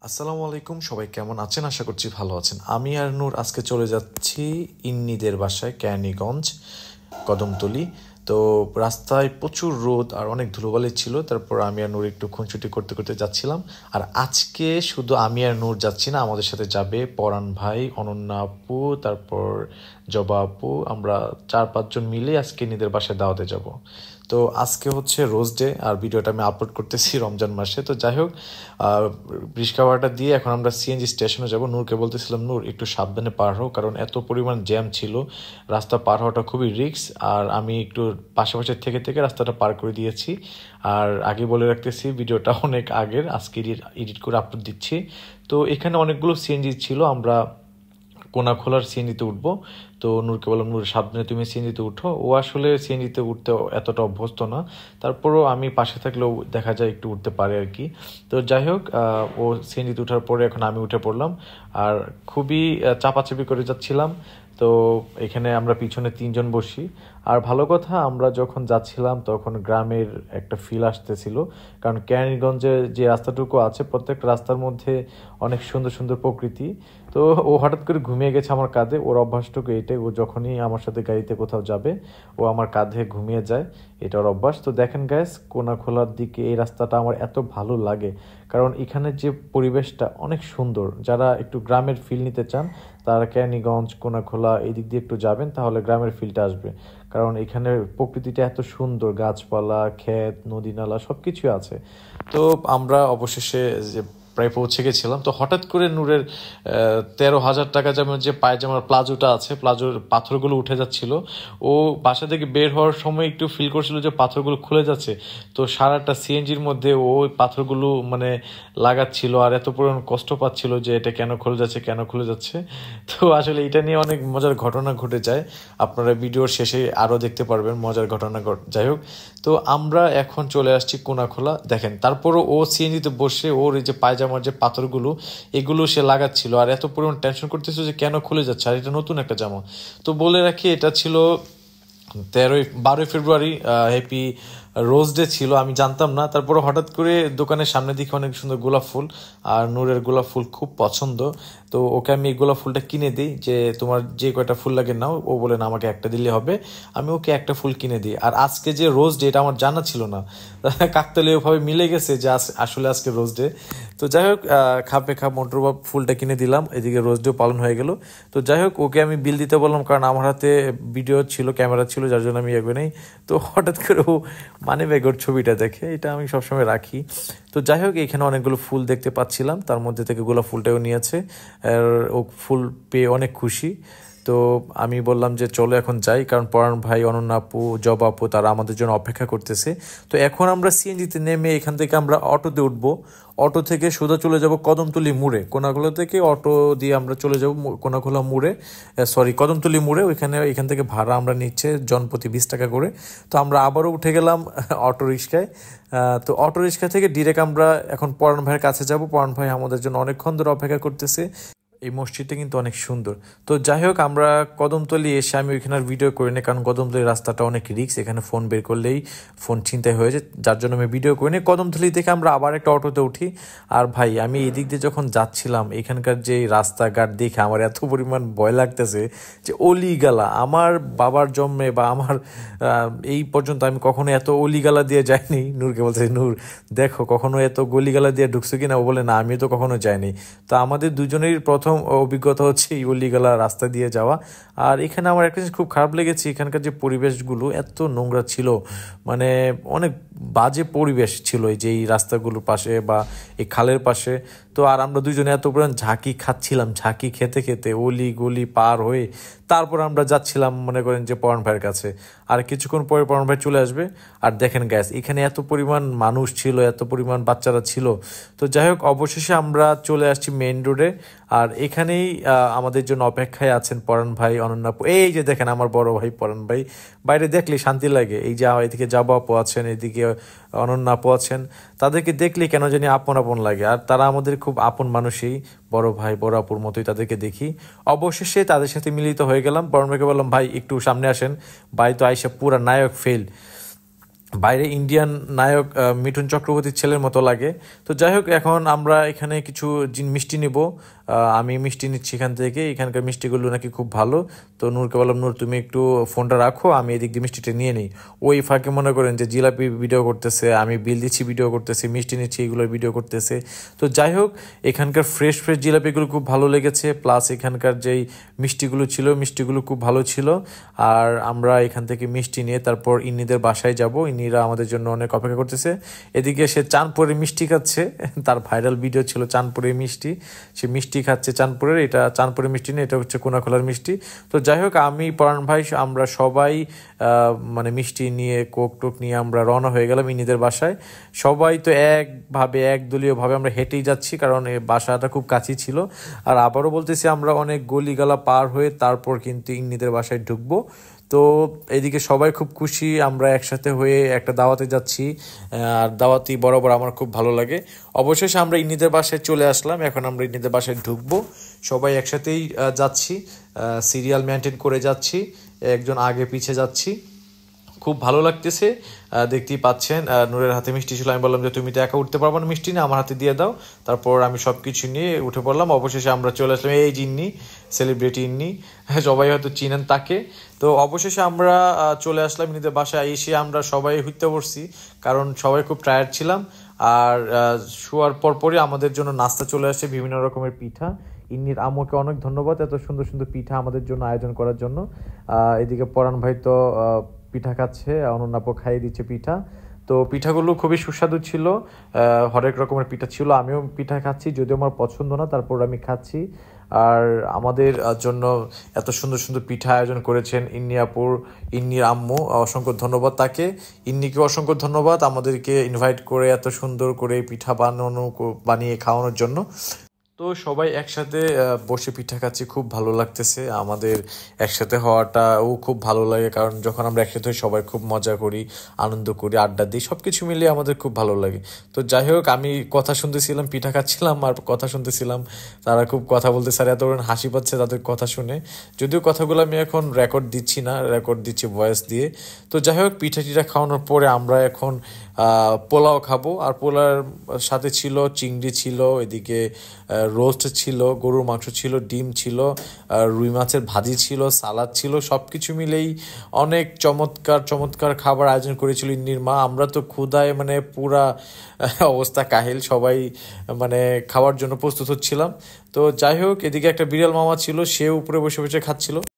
আসসালামু আলাইকুম, সবাই কেমন আছেন? আশা করছি ভালো আছেন। আমি আর নূর আজকে চলে যাচ্ছি ইন্নিদের বাসায়, কেরানীগঞ্জ কদমতলী। তো রাস্তায় প্রচুর রোদ আর অনেক ধুলোবালি ছিল। তারপর আমি আর নূর একটু খুনসুটি করতে করতে যাচ্ছিলাম। আর আজকে শুধু আমি আর নূর যাচ্ছি না, আমাদের সাথে যাবে পরাণ ভাই, অনন্যা আপু, তারপর জবা আপু। আমরা 4-5 জন মিলে আজকে ইন্নিদের বাসায় দাওয়াতে যাব। তো আজকে হচ্ছে রোজ ডে আর ভিডিওটা আমি আপলোড করতেছি রমজান মাসে। তো যাই হোক, রিক্সা ভাড়াটা দিয়ে এখন আমরা সিএনজি স্টেশনে যাব। নূরকে বলতেছিলাম, নূর একটু সাবধানে পার হও, কারণ এত পরিমাণ জ্যাম ছিল, রাস্তা পার হওয়াটা খুবই রিস্ক। আর আমি একটু পাশাপাশি থেকে থেকে রাস্তাটা পার করে দিয়েছি। আর আগে বলে রাখতেছি, ভিডিওটা অনেক আগের, আজকে এডিট করে আপলোড দিচ্ছি। তো এখানে অনেকগুলো সিএনজি ছিল, আমরা কোনাখোলার সিএনজিতে উঠবো। তো নূরকে বললাম, নূর সাবধানে তুমি সিএনজিতে উঠো। ও আসলে সিএনজিতে উঠতে এতটা অভ্যস্ত না, তারপরও আমি পাশে থাকলেও দেখা যায় একটু উঠতে পারে আর কি। তো যাই হোক, ও সিএনজিতে উঠার পরে এখন আমি উঠে পড়লাম। আর খুবই চাপাচাপি করে যাচ্ছিলাম। তো এখানে আমরা পিছনে 3 জন বসি। আর ভালো কথা, আমরা যখন যাচ্ছিলাম তখন গ্রামের একটা ফিল আসতেছিল, কারণ কেরানীগঞ্জের যে রাস্তাটুকু আছে, প্রত্যেকটা রাস্তার মধ্যে অনেক সুন্দর সুন্দর প্রকৃতি। তো ও হঠাৎ করে ঘুমিয়ে গেছে আমার কাঁধে। ওর অভ্যাসটুকু এইটাই, ও যখনই আমার সাথে গাড়িতে কোথাও যাবে ও আমার কাঁধে ঘুমিয়ে যায়, এটা ওর অভ্যাস। তো দেখেন গাইস, কোনাখোলার দিকে এই রাস্তাটা আমার এত ভালো লাগে, কারণ এখানে যে পরিবেশটা অনেক সুন্দর। যারা একটু গ্রামের ফিল নিতে চান তারা কেরানীগঞ্জ, কোনাখোলা এই দিক দিয়ে একটু যাবেন, তাহলে গ্রামের ফিলটা আসবে। কারণ এখানে প্রকৃতিটা এত সুন্দর, গাছপালা, ক্ষেত, নদী নালা সব কিছুই আছে। তো আমরা অবশেষে যে প্রায় পৌঁছে গেছিলাম। তো হঠাৎ করে নূরের 13,000 টাকা যেমন যে পায়জামার প্লাজোটা আছে, প্লাজোর পাথরগুলো উঠে যাচ্ছিল। ও বাসা থেকে বের হওয়ার সময় একটু ফিল করছিল যে পাথরগুলো খুলে যাচ্ছে। তো সারাটা সিএনজির মধ্যে ও ওই পাথরগুলো মানে লাগাচ্ছিল, আর এত পরিমাণ কষ্ট পাচ্ছিল যে এটা কেন খুলে যাচ্ছে, কেন খুলে যাচ্ছে। তো আসলে এটা নিয়ে অনেক মজার ঘটনা ঘটে যায়, আপনারা ভিডিওর শেষে আরও দেখতে পারবেন মজার ঘটনা। যাই হোক, তো আমরা এখন চলে আসছি কোনাখোলা। দেখেন, তারপরও ও সিএনজিতে বসে ওর এই যে পায়জামার যে পাথরগুলো এগুলো সে লাগাচ্ছিল, আর এত পরিমাণ টেনশন করতেছিল যে কেন খুলে যাচ্ছে, আর এটা নতুন একটা জামা। তো বলে রাখি, এটা ছিল 12ই ফেব্রুয়ারি, হ্যাপি রোজ ডে ছিল, আমি জানতাম না। তারপরে হঠাৎ করে দোকানের সামনে দিকে অনেক সুন্দর গোলাপ ফুল, আর নূরের গোলাপ ফুল খুব পছন্দ। তো ওকে আমি এই গোলাপ ফুলটা কিনে দিই, যে তোমার যে কয়টা ফুল লাগে নাও। ও বলে না, আমাকে একটা দিলে হবে। আমি ওকে একটা ফুল কিনে দিই। আর আজকে যে রোজ ডে, এটা আমার জানা ছিল না, কাকতালীয়ভাবে মিলে গেছে যে আসলে আজকে রোজ ডে। তো যাই হোক, খাপে খাপ মোটরবাব ফুলটা কিনে দিলাম, এদিকে রোজ ডেও পালন হয়ে গেল। তো যাই হোক, ওকে আমি বিল দিতে বললাম, কারণ আমার হাতে ভিডিও ছিল, ক্যামেরা ছিল, যার জন্য আমি এগোই নেই। তো হঠাৎ করে ও মানে ব্যাগের ছবিটা দেখে, এটা আমি সবসময় রাখি। তো যাই হোক, এখানে অনেকগুলো ফুল দেখতে পাচ্ছিলাম, তার মধ্যে থেকে গোলাপ ফুলটাও নিয়েছে। আর ও ফুল পেয়ে অনেক খুশি। তো আমি বললাম যে চলো এখন যাই, কারণ পরাণ ভাই, অনন্যা আপু, জবা আপু তারা আমাদের জন্য অপেক্ষা করতেছে। তো এখন আমরা সিএনজিতে নেমে এখান থেকে আমরা অটোতে উঠবো। অটো থেকে সোজা চলে যাব কদমতলী মোড়ে। কোনাখোলা থেকে অটো দিয়ে আমরা চলে যাব কোনাখোলা মোড়ে, কদমতলী মোড়ে। এখান থেকে ভাড়া আমরা নিচ্ছে জনপ্রতি 20 টাকা করে। তো আমরা আবারও উঠে গেলাম অটো রিক্সায়। তো অটো রিক্সা থেকে ডিরেক্ট আমরা এখন পরাণ ভাইয়ের কাছে যাব। পরাণ ভাই আমাদের জন্য অনেকক্ষণ ধরে অপেক্ষা করতেছে। এই মসজিদটা কিন্তু অনেক সুন্দর। তো যাই হোক, আমরা কদমতলী এসে আমি ওইখানে আর ভিডিও করি না, কারণ কদমতলীর রাস্তাটা অনেক রিস্ক, এখানে ফোন বের করলেই ফোন ছিনতাই হয়ে যায়, যার জন্য আমি ভিডিও করি না। কদমতলী থেকে আমরা আবার একটা অটোতে উঠি। আর ভাই, আমি এদিক দিয়ে যখন যাচ্ছিলাম, এখানকার যে রাস্তাঘাট দেখে আমার এত পরিমাণ ভয় লাগতেছে যে অলিগালা, আমার বাবার জন্মে বা আমার এই পর্যন্ত আমি কখনো এত অলিগালা দিয়ে যাইনি। নূরকে বলছে, নূর দেখো কখনো এত গলিগালা দিয়ে ঢুকছো কিনা। ও বলে না, আমি তো কখনো যাইনি। তো আমাদের দুজনেরই প্রথম অভিজ্ঞতা হচ্ছে এই অলিগালা রাস্তা দিয়ে যাওয়া। আর এখানে আমার একটা জিনিস খুব খারাপ লেগেছে, এখানকার যে পরিবেশগুলো এত নোংরা ছিল, মানে অনেক বাজে পরিবেশ ছিল এই যে এই রাস্তাগুলোর পাশে বা এই খালের পাশে। তো আর আমরা দুজনে এত পরিমাণ ঝাঁকি খাচ্ছিলাম, ঝাঁকি খেতে খেতে অলি গলি পার হয়ে তারপর আমরা যাচ্ছিলাম মনে করেন যে পরাণ ভাইয়ের কাছে। আর কিছুক্ষণ পরে পরাণ ভাই চলে আসবে। আর দেখেন গ্যাস, এখানে এত পরিমাণ মানুষ ছিল, এত পরিমাণ বাচ্চারা ছিল। তো যাই হোক, অবশেষে আমরা চলে আসছি মেইন রোডে। আর এখানেই আমাদের জন্য অপেক্ষায় আছেন পরাণ ভাই, অনন্যা আপু। এই যে দেখেন আমার বড় ভাই পরাণ ভাই, বাইরে দেখলে শান্তি লাগে। এই যে এদিকে জাবা আপু আছেন, এদিকে অনন্যা আপু আছেন, তাদেরকে দেখলে কেন জানি আপন আপন লাগে। আর তারা আমাদের খুব আপন মানুষই, বড় ভাই বড় আপুর মতোই তাদেরকে দেখি। অবশেষে তাদের সাথে মিলিত হয়ে গেলাম। পরাণ ভাইকে বললাম, ভাই একটু সামনে আসেন। ভাই তো আইসা পুরা নায়ক ফেল, বাইরে ইন্ডিয়ান নায়ক মিঠুন চক্রবর্তীর ছেলের মতো লাগে। তো যাই হোক, এখন আমরা এখানে কিছু মিষ্টি নিব। আমি মিষ্টি নিচ্ছি এখান থেকে, এখানকার মিষ্টিগুলো নাকি খুব ভালো। তো নূরকে বললাম, নূর তুমি একটু ফোনটা রাখো, আমি এদিক দিয়ে মিষ্টিটা নিয়ে নিই। ওই ফাঁকে মনে করেন যে জিলাপি ভিডিও করতেছে, আমি বিল দিচ্ছি ভিডিও করতেছি, মিষ্টি নিচ্ছি এগুলোর ভিডিও করতেছে। তো যাই হোক, এখানকার ফ্রেশ ফ্রেশ জিলাপিগুলো খুব ভালো লেগেছে, প্লাস এখানকার যেই মিষ্টিগুলো ছিল মিষ্টিগুলো খুব ভালো ছিল। আর আমরা এখান থেকে মিষ্টি নিয়ে তারপর ইন্নিদের বাসায় যাব। ইন্নিরা আমাদের জন্য অনেক অপেক্ষা করতেছে। এদিকে সে চাঁদপুরের মিষ্টি খাচ্ছে, তার ভাইরাল ভিডিও ছিল চাঁদপুরের মিষ্টি, সে মিষ্টি খাচ্ছে চাঁদপুরের। এটা চাঁদপুরের মিষ্টি না, এটা হচ্ছে কোনাখোলার মিষ্টি। তো যাই হোক, আমি পরাণ ভাই আমরা সবাই মানে মিষ্টি নিয়ে কোক টোক নিয়ে আমরা রওনা হয়ে গেলাম ইন্নিদের বাসায়। সবাই তো একদলীয়ভাবে আমরা হেঁটেই যাচ্ছি, কারণ এই বাসাটা খুব কাছেই ছিল। আর আবারও বলতেছি, আমরা অনেক গলিগালা পার হয়ে তারপর কিন্তু ইন্নিদের বাসায় ঢুকবো। তো এদিকে সবাই খুব খুশি, আমরা একসাথে হয়ে একটা দাওয়াতে যাচ্ছি। আর দাওয়াতি বরাবর আমার খুব ভালো লাগে। অবশেষে আমরা ইন্নিদের বাসায় চলে আসলাম, এখন আমরা ইন্নিদের বাসায় ঢুকবো। সবাই একসাথেই যাচ্ছি, সিরিয়াল মেনটেন করে যাচ্ছি, একজন আগে পিছে যাচ্ছি। খুব ভালো লাগতেছে, দেখতেই পাচ্ছেন। নূরের হাতে মিষ্টি ছিল, আমি বললাম যে তুমি তো একা উঠতে পারবো না, মিষ্টি না আমার হাতে দিয়ে দাও। তারপর আমি সব কিছু নিয়ে উঠে পড়লাম। অবশেষে আমরা চলে আসলাম, এই যে ইন্নি, সেলিব্রিটি ইন্নি, সবাই হয়তো চিনেন তাকে। তো অবশেষে আমরা চলে আসলাম ইন্নিদের বাসায়। এসে আমরা সবাই হইতে পড়ছি, কারণ সবাই খুব টায়ার্ড ছিলাম। আর শোয়ার পরপরই আমাদের জন্য নাস্তা চলে আসে, বিভিন্ন রকমের পিঠা। ইন্নির আম্মুকে অনেক ধন্যবাদ এত সুন্দর সুন্দর পিঠা আমাদের জন্য আয়োজন করার জন্য। এদিকে পরাণ ভাই তো পিঠা খাচ্ছে, অনন্যাপও খাইয়ে দিচ্ছে পিঠা। তো পিঠাগুলো খুবই সুস্বাদু ছিল, হরেক রকমের পিঠা ছিল। আমিও পিঠা খাচ্ছি, যদিও আমার পছন্দ না, তারপর আমি খাচ্ছি। আর আমাদের জন্য এত সুন্দর সুন্দর পিঠা আয়োজন করেছেন ইন্নির আম্মু, অসংখ্য ধন্যবাদ তাকে। ইন্নিকে অসংখ্য ধন্যবাদ আমাদেরকে ইনভাইট করে এত সুন্দর করে পিঠা বানিয়ে খাওয়ানোর জন্য। তো সবাই একসাথে বসে পিঠা খাচ্ছি, খুব ভালো লাগতেছে। আমাদের একসাথে হওয়াটাও খুব ভালো লাগে, কারণ যখন আমরা একসাথে হই সবাই খুব মজা করি, আনন্দ করি, আড্ডা দিই, সব কিছু মিলিয়ে আমাদের খুব ভালো লাগে। তো যাই হোক, আমি কথা শুনতেছিলাম, পিঠা খাচ্ছিলাম আর কথা শুনতেছিলাম। তারা খুব কথা বলতে, স্যার এত হাসি পাচ্ছে তাদের কথা শুনে। যদিও কথাগুলো আমি এখন রেকর্ড দিচ্ছি না, রেকর্ড দিচ্ছি ভয়েস দিয়ে। তো যাই হোক, পিঠা টিঠা খাওয়ানোর পরে আমরা এখন পোলাও খাবো। আর পোলাওর সাথে ছিল চিংড়ি ছিল, এদিকে রোস্ট ছিল, গরুর মাংস ছিল, ডিম ছিল, রুই মাছের ভাজি ছিল, সালাদ ছিল। সব কিছু মিলেই অনেক চমৎকার চমৎকার খাবার আয়োজন করেছিল ইন্নির মা। আমরা তো ক্ষুধায় মানে পুরা অবস্থা কাহিল, সবাই মানে খাওয়ার জন্য প্রস্তুত হচ্ছিলাম। তো যাই হোক, এদিকে একটা বিড়াল মামা ছিল, সে উপরে বসে বসে খাচ্ছিল।